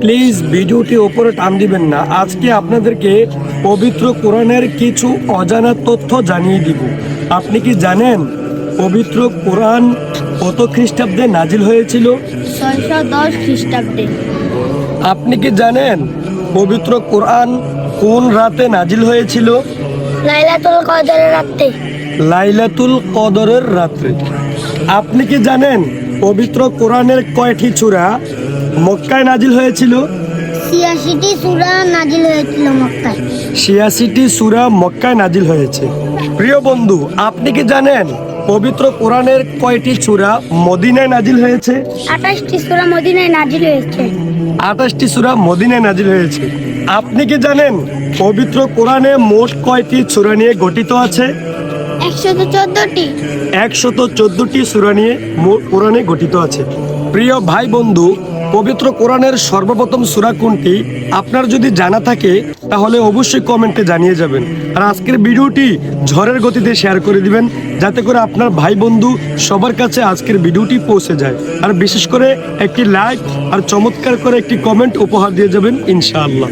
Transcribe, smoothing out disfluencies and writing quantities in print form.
Please ভিডিওটি ওপরে টান দিবেন না। আজকে আপনাদেরকে পবিত্র কোরআনের কিছু অজানা তথ্য জানিয়ে দিব। আপনি কি জানেন পবিত্র কোরআন কত খ্রিস্টাব্দে নাজিল হয়েছিল? 610 খ্রিস্টাব্দে। আপনি কি জানেন পবিত্র কোরআন কোন রাতে নাজিল হয়েছিল? লাইলাতুল কদরের রাতে। লাইলাতুল কদরের রাত্রে। আপনি কি জানেন পবিত্র কোরআনের কয়টি সূরা মক্কায় নাজিল হয়েছিল? 86টি সূরা নাজিল হয়েছিল মক্কায়। 86টি সূরা মক্কায় নাজিল হয়েছে। প্রিয় বন্ধু, আপনি কি জানেন পবিত্র কোরআনের কয়টি সূরা মদিনায় নাজিল হয়েছে? 28টি সূরা মদিনায় নাজিল হয়েছে। 28টি সূরা মদিনায় নাজিল হয়েছে। আপনি কি জানেন পবিত্র কোরআনে মোট কয়টি সূরা নিয়ে গঠিত আছে? 114টি। 114টি সূরা নিয়ে কোরআনে গঠিত আছে। প্রিয় ভাই বন্ধু, পবিত্র কোরআনের সর্বপ্রথম সূরা কোনটি আপনার যদি জানা থাকে তাহলে অবশ্যই কমেন্টে জানিয়ে যাবেন। আর আজকের ভিডিওটি ঝড়ের গতিতে শেয়ার করে দিবেন যাতে করে আপনার ভাই বন্ধু সবার কাছে আজকের ভিডিওটি পৌঁছে যায়। আর বিশেষ করে একটি লাইক আর চমৎকার করে একটি কমেন্ট উপহার দিয়ে যাবেন ইনশাআল্লাহ।